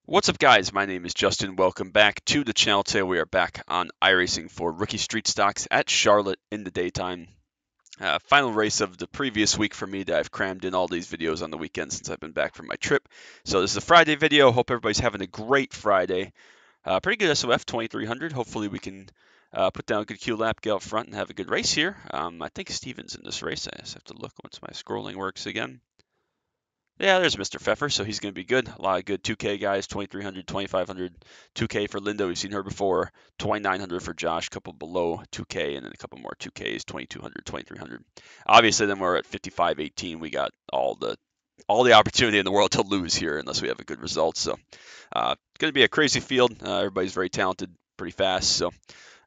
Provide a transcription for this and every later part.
What's up, guys? My name is Justin. Welcome back to the channel. Today we are back on iRacing for rookie street stocks at Charlotte in the daytime. Final race of the previous week for me that I've crammed in all these videos on the weekend since I've been back from my trip. So this is a Friday video. Hope everybody's having a great Friday. Pretty good SOF 2300. Hopefully we can put down a good Q lap, get out front, and have a good race here. I think Steven's in this race. I just have to look once my scrolling works again. Yeah, there's Mr. Pfeffer, so he's going to be good. A lot of good 2K guys, 2300, 2500, 2K for Linda. We've seen her before. 2900 for Josh, a couple below 2K, and then a couple more 2Ks, 2200, 2300. Obviously, then we're at 5518. We got all the opportunity in the world to lose here unless we have a good result. So, going to be a crazy field. Everybody's very talented, pretty fast. So,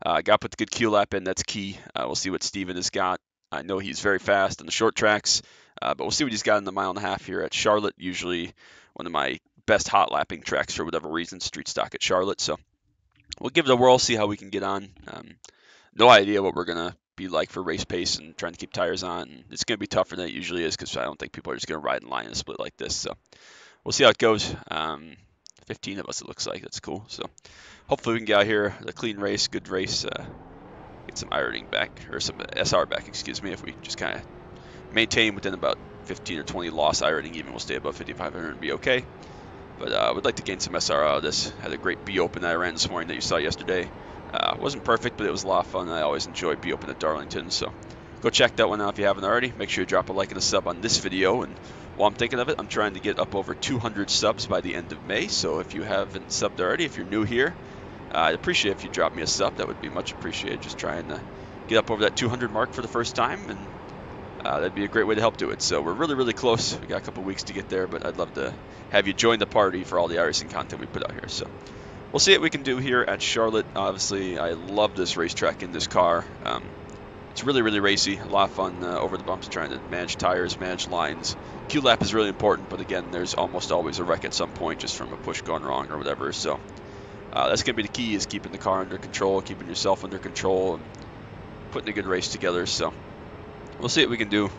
got to put the good Q lap in. That's key. We'll see what Steven has got. I know he's very fast on the short tracks. But we'll see what he's got in the mile and a half here at Charlotte. Usually one of my best hot lapping tracks for whatever reason, street stock at Charlotte. So we'll give it a whirl, see how we can get on. No idea what we're going to be like for race pace and trying to keep tires on. It's going to be tougher than it usually is because I don't think people are just going to ride in line and split like this. So we'll see how it goes. 15 of us, it looks like. That's cool. So hopefully we can get out here, a clean race, good race, get some iRacing back, or some SR back, excuse me, if we just kind of maintain within about 15 or 20 loss iRacing, even we'll stay above 5500 and be okay. But I would like to gain some SR out of this. Had a great B open that I ran this morning that you saw yesterday. Wasn't perfect, but it was a lot of fun. I always enjoy B open at Darlington, so go check that one out if you haven't already. Make sure you drop a like and a sub on this video. And while I'm thinking of it, I'm trying to get up over 200 subs by the end of May. So if you haven't subbed already, if you're new here, I'd appreciate if you drop me a sub. That would be much appreciated. Just trying to get up over that 200 mark for the first time, and that'd be a great way to help do it. So we're really, really close. We got a couple weeks to get there, but I'd love to have you join the party for all the iRacing content we put out here. So we'll see what we can do here at Charlotte. Obviously, I love this racetrack in this car. It's really, really racy. A lot of fun over the bumps, trying to manage tires, manage lines. Q lap is really important, but again, there's almost always a wreck at some point just from a push gone wrong or whatever. So that's going to be the key, is keeping the car under control, keeping yourself under control, and putting a good race together. So we'll see what we can do.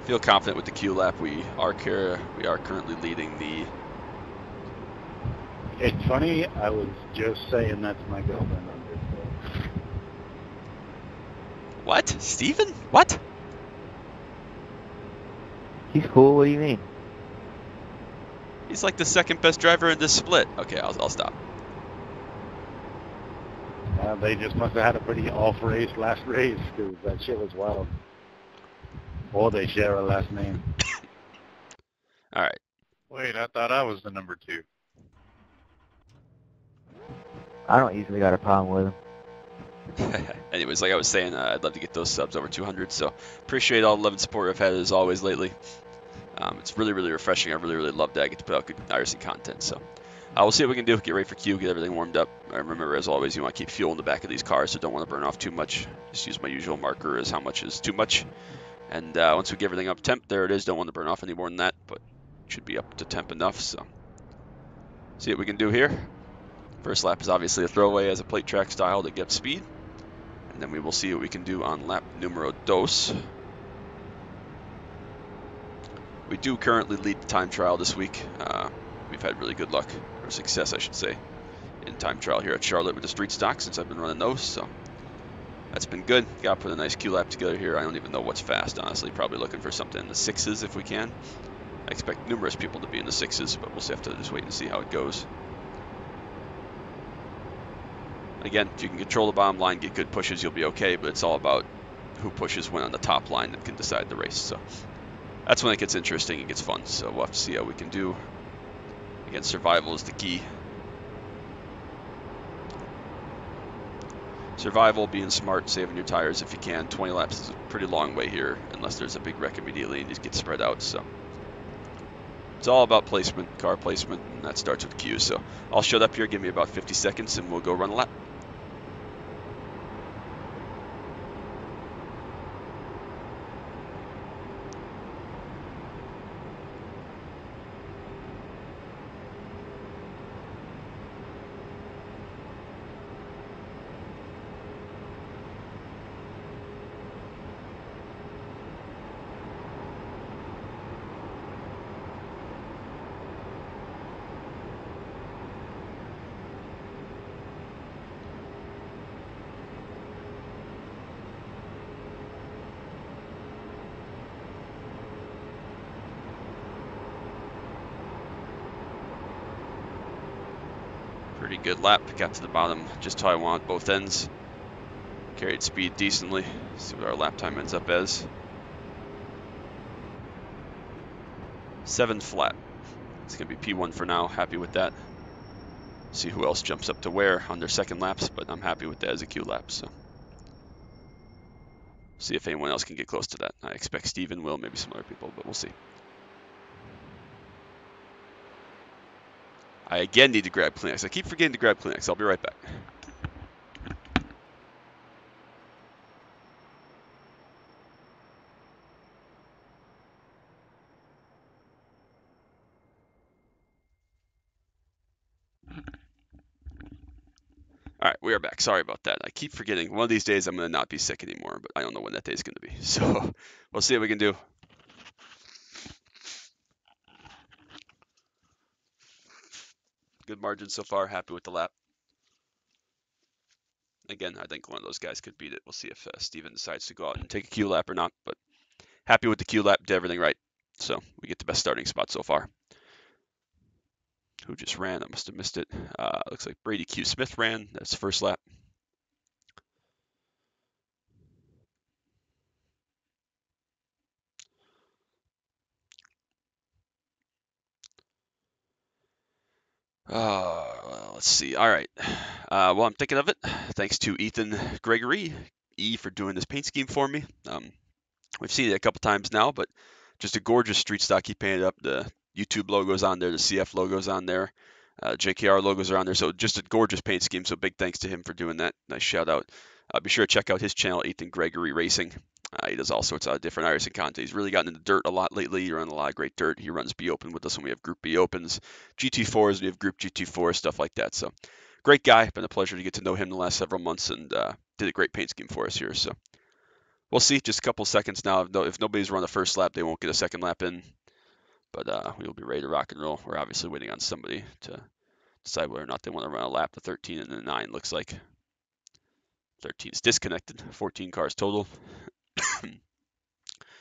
Feel confident with the Q lap. We are currently leading the. It's funny, I was just saying that to my girlfriend. What? Steven? What? He's cool, what do you mean? He's like the second best driver in this split. Okay, I'll stop. They just must have had a pretty off race last race, because that shit was wild. Or they share a last name. All right. Wait, I thought I was the number 2. I don't usually got a problem with him. Anyways, like I was saying, I'd love to get those subs over 200, so appreciate all the love and support I've had as always lately. It's really, really refreshing. I really, really love that I get to put out good iRacing content. So we'll see what we can do. Get ready for Q, get everything warmed up. Remember, as always, you want to keep fuel in the back of these cars, so don't want to burn off too much. Just use my usual marker as how much is too much. And once we get everything up temp, there it is. Don't want to burn off any more than that, but it should be up to temp enough. So see what we can do here. First lap is obviously a throwaway as a plate track style to get speed. And then we will see what we can do on lap numero dos. We do currently lead the time trial this week. We've had really good luck, or success I should say, in time trial here at Charlotte with the street stock since I've been running those. So that's been good. Got to put a nice Q lap together here. I don't even know what's fast, honestly. Probably looking for something in the 6s if we can. I expect numerous people to be in the 6s, but we'll have to just wait and see how it goes. Again, if you can control the bottom line, get good pushes, you'll be okay, but it's all about who pushes when on the top line that can decide the race. So that's when it gets interesting and gets fun. So we'll have to see how we can do. Again, survival is the key. Survival, being smart, saving your tires if you can. 20 laps is a pretty long way here, unless there's a big wreck immediately and you just get spread out. So it's all about placement, car placement, and that starts with Q. So I'll shut up here, give me about 50 seconds, and we'll go run a lap. Pretty good lap. Got to the bottom just how I want both ends. Carried speed decently. See what our lap time ends up as. 7 flat. It's going to be P1 for now. Happy with that. See who else jumps up to where on their second laps, but I'm happy with that as a Q lap. So see if anyone else can get close to that. I expect Steven will, maybe some other people, but we'll see. I again need to grab Kleenex. I keep forgetting to grab Kleenex. I'll be right back. All right, we are back. Sorry about that. I keep forgetting. One of these days I'm going to not be sick anymore, but I don't know when that day is going to be. So we'll see what we can do. Good margin so far. Happy with the lap. Again, I think one of those guys could beat it. We'll see if Steven decides to go out and take a Q lap or not, but happy with the Q lap. Did everything right. So we get the best starting spot so far. Who just ran? I must have missed it. Looks like Brady Q. Smith ran. That's first lap. Let's see. All right. Well, I'm thinking of it. Thanks to Ethan Gregory, E, for doing this paint scheme for me. We've seen it a couple times now, but just a gorgeous street stock he painted up. The YouTube logo's on there, the CF logo's on there, JKR logos are on there. So just a gorgeous paint scheme. So big thanks to him for doing that. Nice shout out. Be sure to check out his channel, Ethan Gregory Racing. He does all sorts of different iRacing content. He's really gotten into dirt a lot lately. He runs a lot of great dirt. He runs B Open with us when we have Group B Opens, GT4s, we have Group GT4, stuff like that. So great guy. Been a pleasure to get to know him the last several months, and did a great paint scheme for us here. So we'll see. Just a couple seconds now. If nobody's run the first lap, they won't get a second lap in. But we will be ready to rock and roll. We're obviously waiting on somebody to decide whether or not they want to run a lap. The 13 and the 9 looks like. 13 is disconnected. 14 cars total.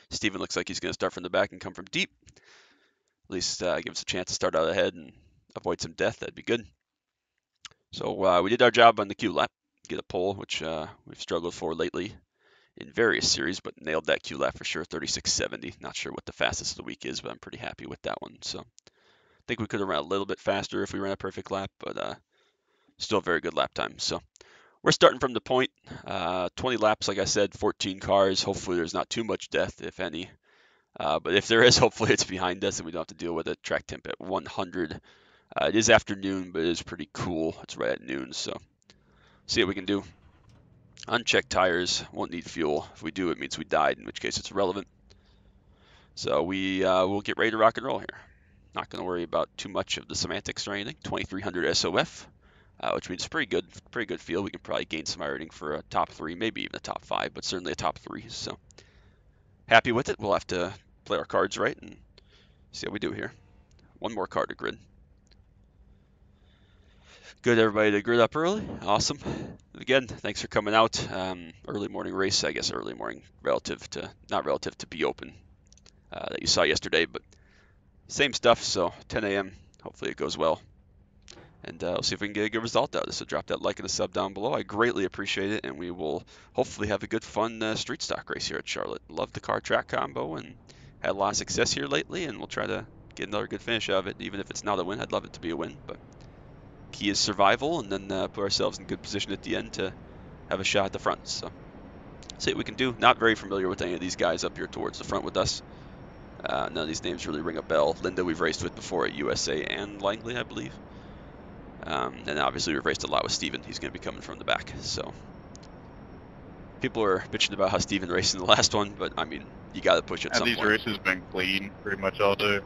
Steven looks like he's going to start from the back and come from deep. At least give us a chance to start out ahead and avoid some death. That'd be good. So we did our job on the Q lap. Get a pole, which we've struggled for lately in various series, but nailed that Q lap for sure. 36.70. Not sure what the fastest of the week is, but I'm pretty happy with that one. So I think we could have run a little bit faster if we ran a perfect lap, but still a very good lap time. So we're starting from the point. 20 laps, like I said, 14 cars. Hopefully there's not too much death, if any. But if there is, hopefully it's behind us and we don't have to deal with a track temp at 100. It is afternoon, but it is pretty cool. It's right at noon, so see what we can do. Unchecked tires, won't need fuel. If we do, it means we died, in which case it's irrelevant. So we'll get ready to rock and roll here. Not going to worry about too much of the semantics or anything. 2300 SOF, which means pretty good feel. We can probably gain some rating for a top 3, maybe even a top 5, but certainly a top 3. So happy with it. We'll have to play our cards right and see how we do here. One more card to grid. Good, everybody, to grid up early. Awesome. Again, thanks for coming out. Early morning race, I guess early morning not relative to be open that you saw yesterday, but same stuff. So 10 a.m. Hopefully it goes well. And we'll see if we can get a good result out of this. So drop that like and a sub down below. I greatly appreciate it, and we will hopefully have a good, fun street stock race here at Charlotte. Love the car track combo and had a lot of success here lately, and we'll try to get another good finish out of it. Even if it's not a win, I'd love it to be a win. But key is survival, and then put ourselves in good position at the end to have a shot at the front. So see what we can do. Not very familiar with any of these guys up here towards the front with us. None of these names really ring a bell. Linda we've raced with before at USA and Langley, I believe. And obviously we've raced a lot with Steven. He's going to be coming from the back. So people are bitching about how Steven raced in the last one, but I mean, you got to push at some point. These races been clean pretty much all day.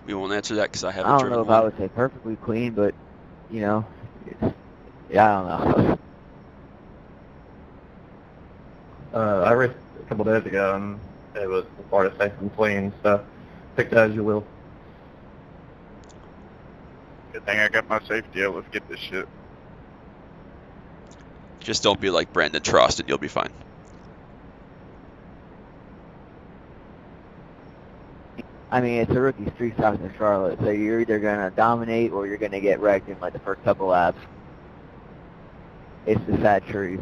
We won't answer that because I haven't I don't driven know if one. I would say perfectly clean, but, you know, yeah, I don't know. I raced a couple days ago, and it was as far as safe and clean, so take that as you will. Good thing I got my safety out. Let's get this shit. Just don't be like Brandon Trost and you'll be fine. I mean, it's a rookie street stock in Charlotte, so you're either going to dominate or you're going to get wrecked in like the first couple laps. It's the sad truth.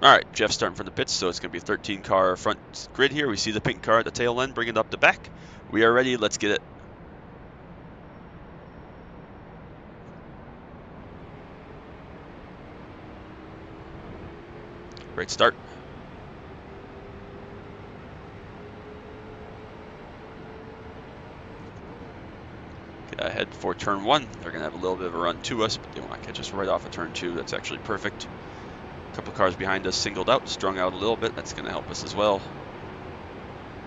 All right, Jeff's starting from the pits, so it's going to be a 13-car front grid here. We see the pink car at the tail end, bring it up the back. We are ready. Let's get it. Great start. Get ahead for turn 1. They're going to have a little bit of a run to us, but they want to catch us right off of turn 2. That's actually perfect. A couple cars behind us singled out, strung out a little bit. That's going to help us as well.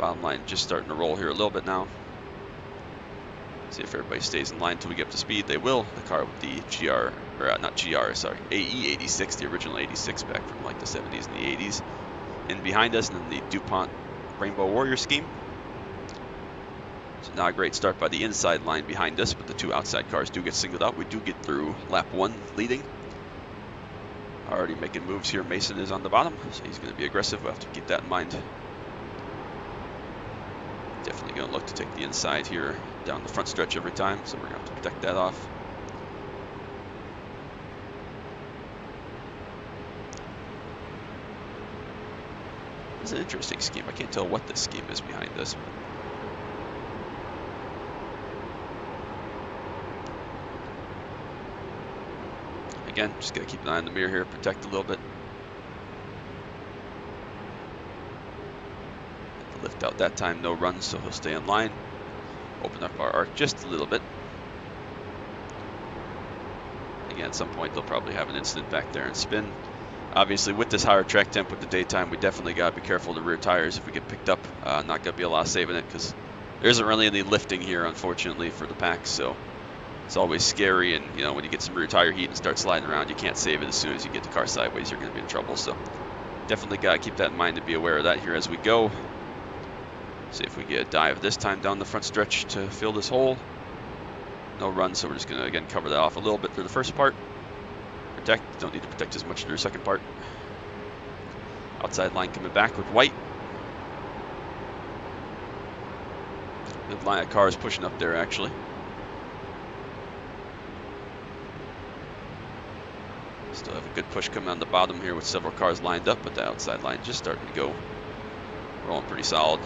Bottom line just starting to roll here a little bit now. See if everybody stays in line until we get up to speed. They will. The car with the GR, or not GR, sorry, AE86, the original 86 back from like the 70s and the 80s. In behind us, and then the DuPont Rainbow Warrior scheme. So not a great start by the inside line behind us, but the 2 outside cars do get singled out. We do get through lap 1 leading. Already making moves here. Mason is on the bottom, so he's going to be aggressive. We'll have to keep that in mind. Definitely going to look to take the inside here down the front stretch every time, so we're going to have to protect that off. It's an interesting scheme. I can't tell what this scheme is behind us. Again, just got to keep an eye on the mirror here, protect a little bit. Lift out that time, no runs, so he'll stay in line. Open up our arc just a little bit. Again, at some point they'll probably have an incident back there and spin. Obviously, with this higher track temp with the daytime, we definitely got to be careful of the rear tires if we get picked up. Not going to be a lot of saving it because there isn't really any lifting here, unfortunately, for the pack. So it's always scary, and you know, when you get some rear tire heat and start sliding around, you can't save it. As soon as you get the car sideways, you're going to be in trouble. So definitely got to keep that in mind and be aware of that here as we go. See if we get a dive this time down the front stretch to fill this hole. No run, so we're just going to, again, cover that off a little bit through the first part. Protect, don't need to protect as much through the second part. Outside line coming back with white. Good line of cars pushing up there, actually. Still have a good push coming on the bottom here with several cars lined up, but the outside line just starting to go. Rolling pretty solid.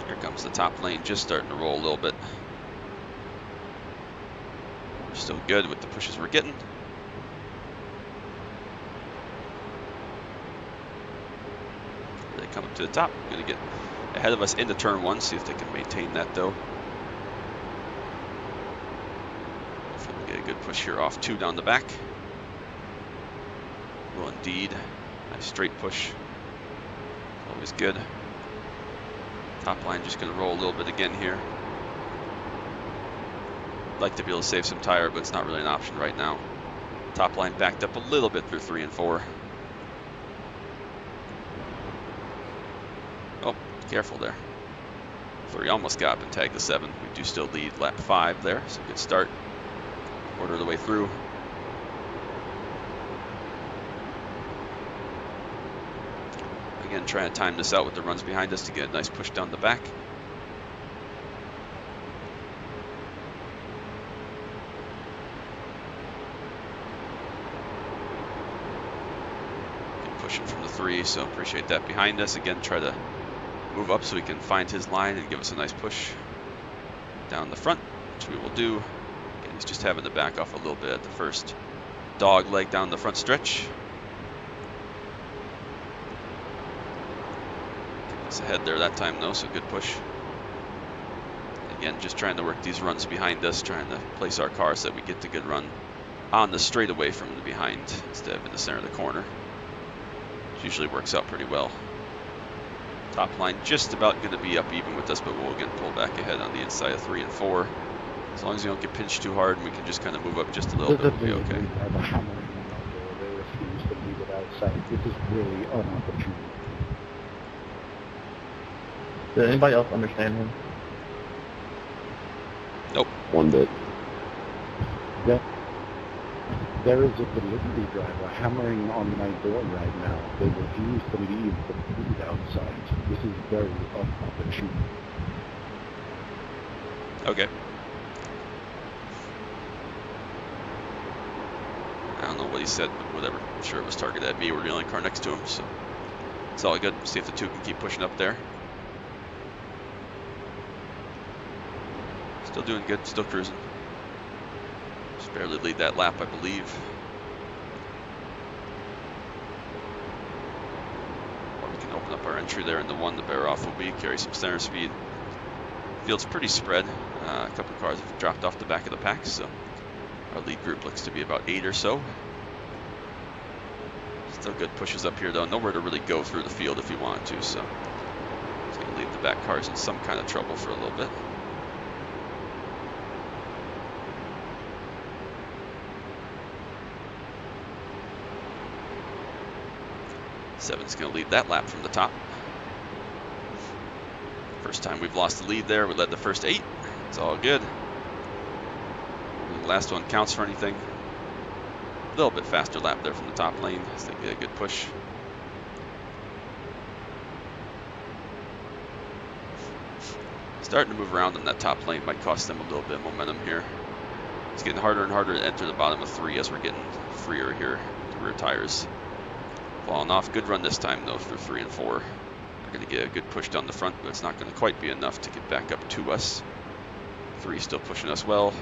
Here comes the top lane, just starting to roll a little bit. We're still good with the pushes we're getting. They come up to the top. Going to get ahead of us into turn 1. See if they can maintain that though. Hopefully we get a good push here off 2 down the back. Will indeed. Nice straight push. Always good. Top line just going to roll a little bit again here. Like to be able to save some tire, but it's not really an option right now. Top line backed up a little bit through 3 and 4. Oh, careful there. 3 almost got up and tagged the 7. We do still lead lap 5 there, so good start. Quarter of the way through. Again, trying to time this out with the runs behind us to get a nice push down the back. Pushing from the 3, so appreciate that behind us. Again, try to move up so we can find his line and give us a nice push down the front, which we will do. Again, he's just having to back off a little bit at the first dog leg down the front stretch. Keep us ahead there that time though, so good push. Again, just trying to work these runs behind us, trying to place our car so that we get the good run on the straightaway from the behind instead of in the center of the corner. Usually works out pretty well. Top line just about going to be up even with us, but we'll again pull back ahead on the inside of 3 and 4. As long as we don't get pinched too hard and we can just kind of move up just a little bit, we'll be okay. They refuse to leave it outside. This is really unopportune. Did anybody else understand him? Nope. One bit. Yeah. There is a delivery driver hammering on my door right now. They refuse to leave the food outside. This is very unopportune. Okay. I don't know what he said, but whatever. I'm sure it was targeted at me. We're the only car next to him, so it's all good. See if the two can keep pushing up there. Still doing good, still cruising. Just barely lead that lap, I believe. Or we can open up our entry there in the one. The bear off will be carry some center speed. Field's pretty spread. A couple of cars have dropped off the back of the pack, so our lead group looks to be about 8 or so. Still good pushes up here though. Nowhere to really go through the field if you wanted to, so it's going to leave the back cars in some kind of trouble for a little bit. Seven's going to lead that lap from the top. First time we've lost the lead there. We led the first 8. It's all good. The last one counts for anything. A little bit faster lap there from the top lane. I think we had a good push. Starting to move around in that top lane might cost them a little bit of momentum here. It's getting harder and harder to enter the bottom of 3 as we're getting freer here. The rear tires falling off. Good run this time though through 3 and 4. We're going to get a good push down the front, but it's not going to quite be enough to get back up to us. 3 still pushing us well.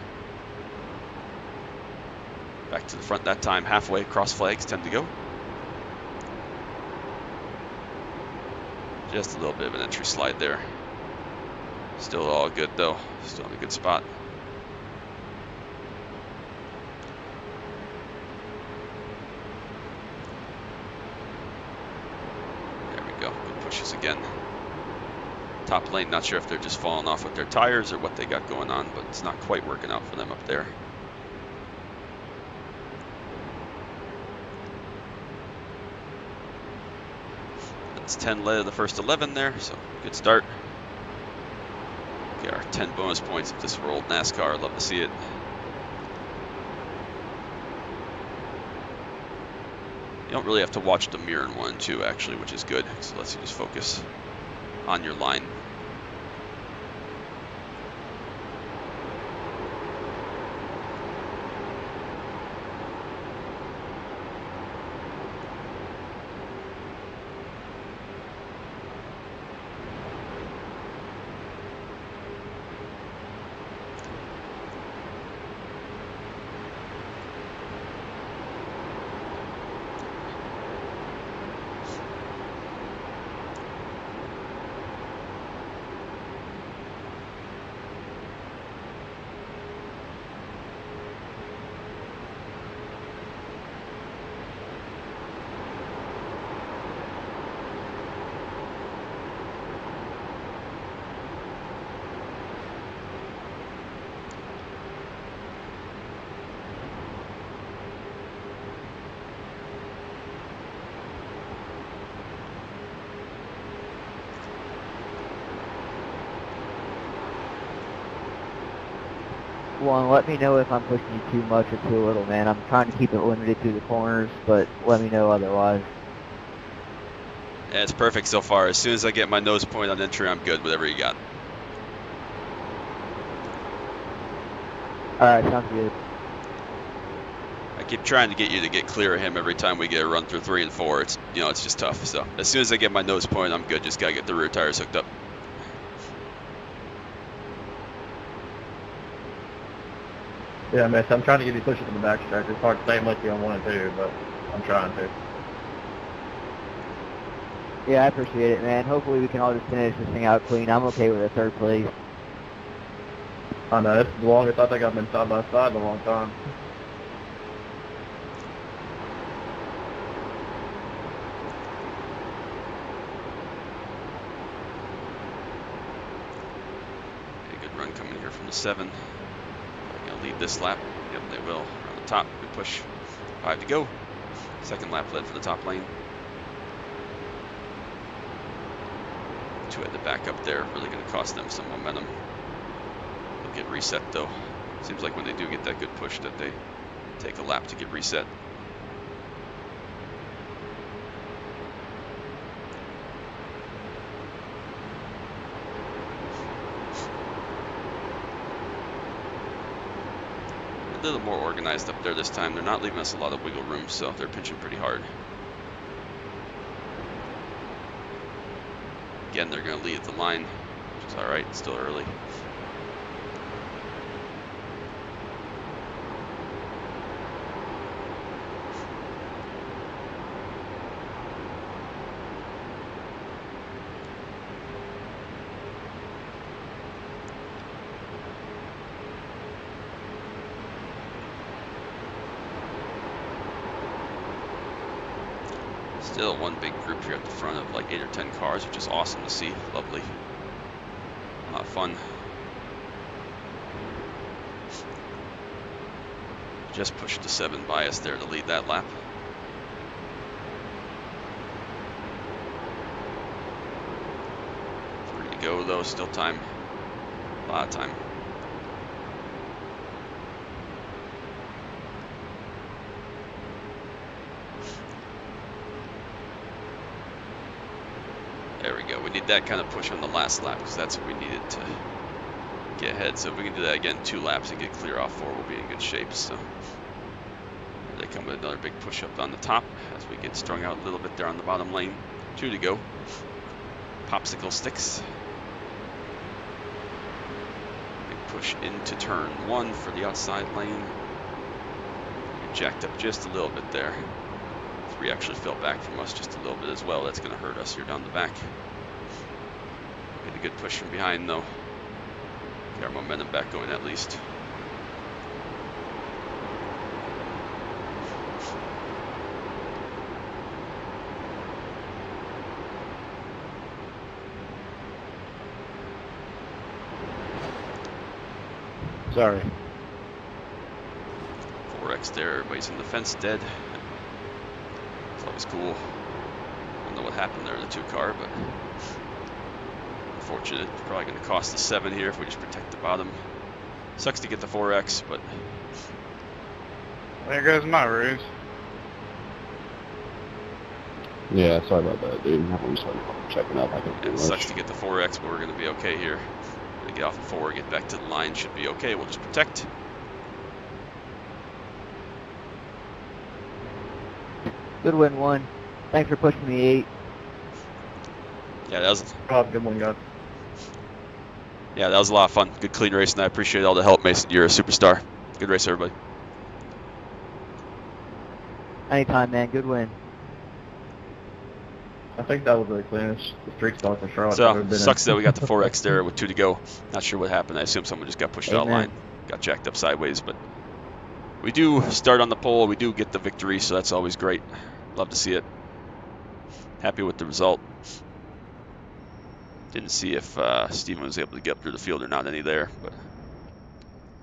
Back to the front that time, halfway, cross flags, 10 to go. Just a little bit of an entry slide there. Still all good though, still in a good spot. There we go, good pushes again. Top lane, not sure if they're just falling off with their tires or what they got going on, but it's not quite working out for them up there. That's 10 led of the first 11 there, so good start. Get our 10 bonus points if this were old NASCAR. Love to see it. You don't really have to watch the mirror in 1 and 2 actually, which is good, so it lets you just focus on your line. One, let me know if I'm pushing you too much or too little, man. I'm trying to keep it limited to the corners, but let me know otherwise. Yeah, it's perfect so far. As soon as I get my nose point on entry, I'm good. Whatever you got. Alright, sounds good. I keep trying to get you to get clear of him every time we get a run through 3 and 4. It's, you know, it's just tough. So as soon as I get my nose point, I'm good. Just gotta get the rear tires hooked up. Yeah, man, so I'm trying to get you pushing to the back stretch. It's hard to stay with you on 1 and 2, but I'm trying to. Yeah, I appreciate it, man. Hopefully we can all just finish this thing out clean. I'm okay with a 3rd place. I know, this is the longest I think I've been side by side in a long time. A good run coming here from the 7. Lead this lap. Yep, they will. Around the top, good push. 5 to go. 2nd lap led for the top lane. 2 at the back up there, really going to cost them some momentum. They'll get reset though. Seems like when they do get that good push that they take a lap to get reset. A little more organized up there this time. They're not leaving us a lot of wiggle room, so they're pinching pretty hard. Again, they're going to lead the line, which is all right. It's still early. Still one big group here at the front of like 8 or 10 cars, which is awesome to see. Lovely. A lot of fun. Just pushed the 7 by us there to lead that lap. Free to go though, still time. A lot of time. There we go. We need that kind of push on the last lap because that's what we needed to get ahead. So if we can do that again 2 laps and get clear off 4, we'll be in good shape. So they come with another big push up on the top as we get strung out a little bit there on the bottom lane. 2 to go. Popsicle sticks. Big push into turn 1 for the outside lane. We jacked up just a little bit there. 3 actually fell back from us just a little bit as well. That's going to hurt us here down the back. Get a good push from behind though. Get our momentum back going at least. Sorry. 4X there. Everybody's in the fence dead. It's always cool. I don't know what happened there in the 2 car, but unfortunate. It's probably going to cost the 7 here if we just protect the bottom. Sucks to get the 4X, but There goes my race. Yeah, sorry about that, dude. I'm just checking up. I think it sucks to get the 4X, but we're going to be okay here. Gonna get off of 4, get back to the line, should be okay. We'll just protect. Good win, 1. Thanks for pushing the 8. Yeah, that was Good one, guys. Yeah, that was a lot of fun. Good clean race, and I appreciate all the help, Mason. You're a superstar. Good race, everybody. Anytime, man. Good win. I think that was the cleanest street stock in Charlotte I've ever So, been sucks in. that we got the 4X there with 2 to go. Not sure what happened. I assume someone just got pushed out of Amen. line. Got jacked up sideways, but we do start on the pole. We do get the victory, so that's always great. Love to see it. Happy with the result. Didn't see if Steven was able to get up through the field or not any there, but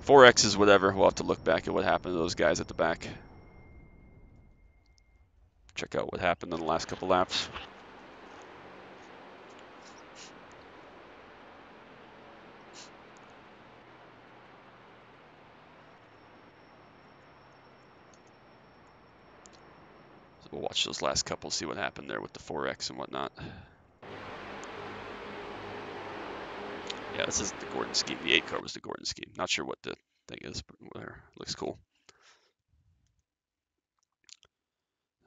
4X is whatever. We'll have to look back at what happened to those guys at the back. Check out what happened in the last couple laps. So we'll watch those last couple, see what happened there with the 4X and whatnot. Yeah, this isn't the Gordon scheme. The 8 car was the Gordon scheme. Not sure what the thing is, but whatever. Looks cool.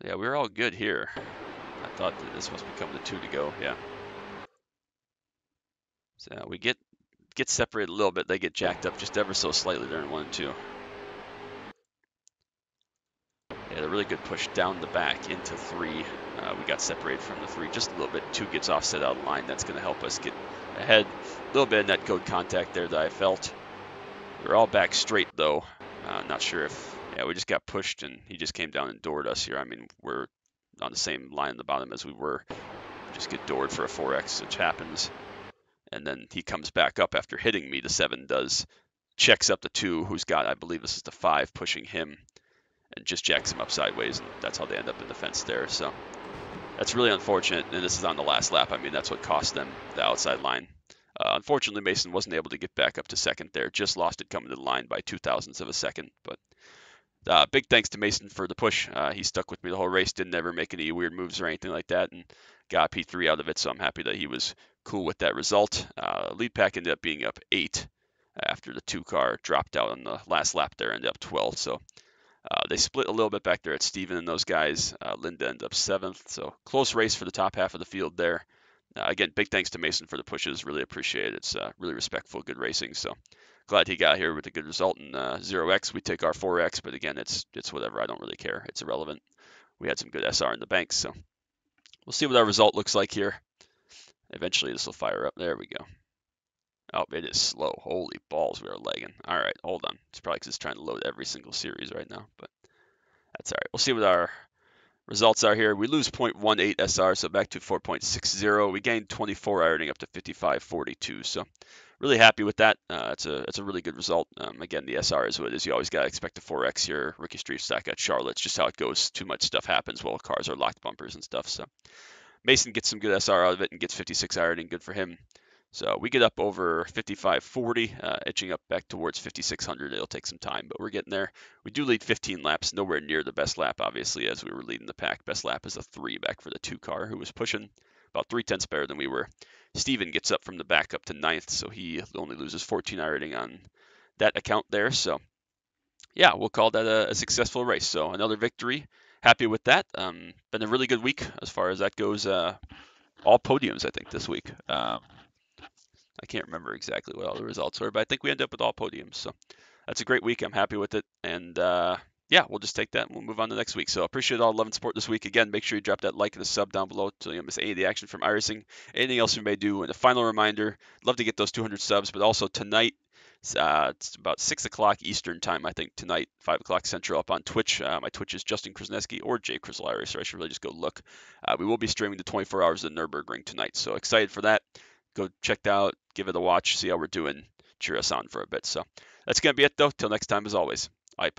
Yeah, we were all good here. I thought that this must become the 2 to go. Yeah. So we get separated a little bit. They get jacked up just ever so slightly there in 1 and 2. Yeah, a really good push down the back into 3. We got separated from the 3 just a little bit. 2 gets offset out of line. That's going to help us get ahead. A little bit of net code contact there that I felt. We're all back straight though. Not sure if, yeah, we just got pushed and he just came down and doored us here. I mean, we're on the same line in the bottom as we were. Just get doored for a 4X, which happens. And then he comes back up after hitting me, the 7 does. Checks up the 2, who's got, I believe this is the 5, pushing him. And just jacks him up sideways, and that's how they end up in the fence there. So that's really unfortunate, and this is on the last lap. I mean, that's what cost them the outside line. Unfortunately, Mason wasn't able to get back up to second there. Just lost it coming to the line by 0.02 of a second, but Big thanks to Mason for the push. He stuck with me the whole race, didn't ever make any weird moves or anything like that, and got P3 out of it, so I'm happy that he was cool with that result. Lead pack ended up being up 8 after the 2-car dropped out on the last lap there, ended up 12, so they split a little bit back there at Steven and those guys. Linda ended up 7th, so close race for the top half of the field there. Again, big thanks to Mason for the pushes. Really appreciate it. It's really respectful, good racing. So glad he got here with a good result in 0x. We take our 4x, but again, it's whatever. I don't really care. It's irrelevant. We had some good SR in the bank, so we'll see what our result looks like here. Eventually, this will fire up. There we go. Oh, it is slow. Holy balls, we are lagging. All right, hold on. It's probably because it's trying to load every single series right now, but that's all right. We'll see what our results are here. We lose 0.18 SR, so back to 4.60. We gained 24 ironing up to 55.42. So really happy with that. It's a really good result. Again, the SR is what it is. You always got to expect a 4X here. Rookie Street Stock at Charlotte. It's just how it goes. Too much stuff happens while cars are locked bumpers and stuff. So Mason gets some good SR out of it and gets 56 ironing. Good for him. So we get up over 55.40, edging up back towards 5600. It'll take some time, but we're getting there. We do lead 15 laps, nowhere near the best lap, obviously, as we were leading the pack. Best lap is a 3 back for the 2-car, who was pushing about 3/10 better than we were. Steven gets up from the back up to 9th, so he only loses 14 ironing on that account there. So yeah, we'll call that a successful race. So another victory. Happy with that. Been a really good week as far as that goes. All podiums, I think, this week. I can't remember exactly what all the results were, but I think we end up with all podiums. So that's a great week. I'm happy with it. And yeah, we'll just take that and we'll move on to next week. So appreciate all love and support this week. Again, make sure you drop that like and a sub down below so you don't miss any of the action from iRacing. Anything else we may do. And a final reminder, love to get those 200 subs, but also tonight, it's about 6 o'clock Eastern time, I think, tonight, 5 o'clock Central, up on Twitch. My Twitch is Justin Krasneski or Jay Crystal iRacer. I should really just go look. We will be streaming the 24 hours of the Nürburgring tonight. So excited for that. Go check it out, give it a watch, see how we're doing, cheer us on for a bit. So that's going to be it, though. Till next time, as always, bye.